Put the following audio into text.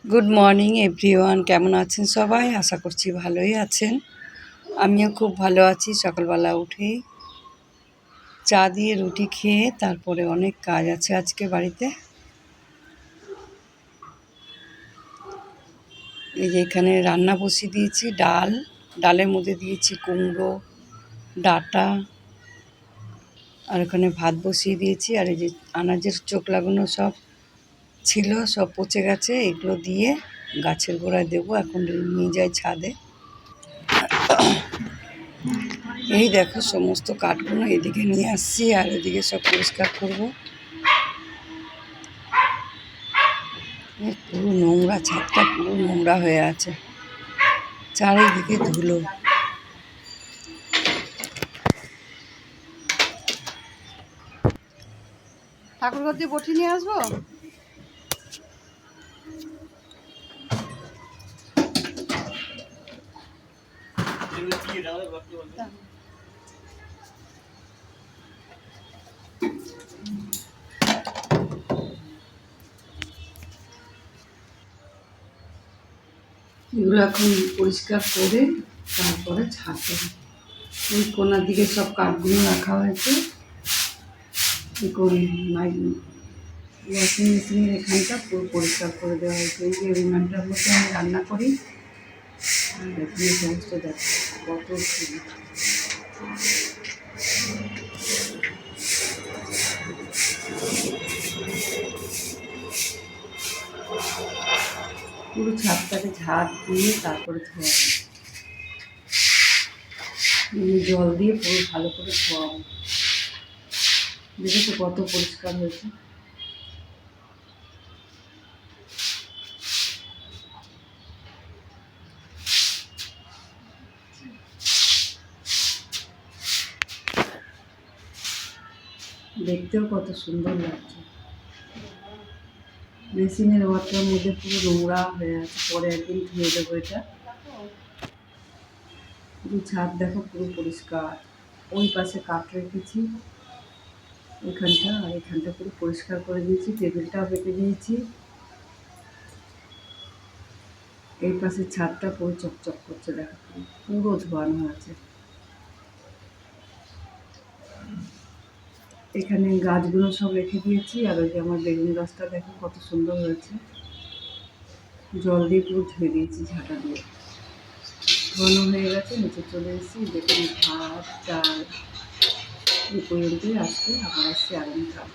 Good morning everyone, কেমন আছেন সবাই? আশা করছি ভালোই আছেন। আমিও খুব ভালো আছি। সকালবেলা উঠেই চা দিয়ে রুটি খেয়ে তারপরে অনেক কাজ আছে আজকে বাড়িতে। এই যে এখানে রান্না বসিয়ে দিয়েছি, ডালের মধ্যে দিয়েছি কুমড়ো ডাঁটা, আর ওখানে ভাত বসিয়ে দিয়েছি। আর এই যে আনাজের চোখ লাগানো সব ছিল, সব পচে গেছে, এগুলো দিয়ে গাছের গোড়ায় দেবো। এখন নিয়ে যাই ছাদে। এই দেখো সমস্ত কাঠগুলো এদিকে নিয়ে আসছি, আর এদিকে সব পরিষ্কার করবো। পুরো নোংরা, ছাদটা পুরো নোংরা হয়ে আছে, চারিদিকে ধুলো। ঠাকুরঘর দিয়ে বটি নিয়ে আসবো। এগুলো এখন পরিষ্কার করে তারপরে ছাড়তে হবে। ওই কোনার দিকে সব কাঠগুলো রাখা হয়েছে। ওয়াশিং মেশিনের এখানটা পুরো পরিষ্কার করে দেওয়া হয়েছে। এই যে উনানটার মধ্যে আমি রান্না করি, আর এখানে সমস্ত দেখো কত পুরো ছাদটাকে ঝাড় দিয়ে তারপরে ধোয়া, জল দিয়ে পুরো ভালো করে ধোয়াবো। দেখেছো কত পরিষ্কার হয়েছে। দেখতেও কত সুন্দর লাগছে। মেশিনের ওয়াটার মধ্যে পুরো নোংরা হয়ে আছে, পরে একদিন ধুয়ে দেবো এটা। পুরো ছাদ দেখো পুরো পরিষ্কার। ওই পাশে কাঠ রেখেছি এখানটা, আর এখানটা পুরো পরিষ্কার করে দিয়েছি। টেবিলটাও রেখে দিয়েছি। এই পাশে ছাদটা পুরো চকচক করছে, দেখো পুরো ধোয়ানো আছে। এখানে গাছগুলো সব রেখে দিয়েছি। আর ওই যে আমার বেগুন গাছটা দেখো কত সুন্দর হয়েছে। জল দিয়ে পুরো ধুয়ে দিয়েছি ঝাঁটা দিয়ে। ধোয়ানো হয়ে গেছে, নিচে চলে এসেছি। দেখুন ভাত ডাল এই পর্যন্তই। আজকে আবার আসছি আগামীকাল।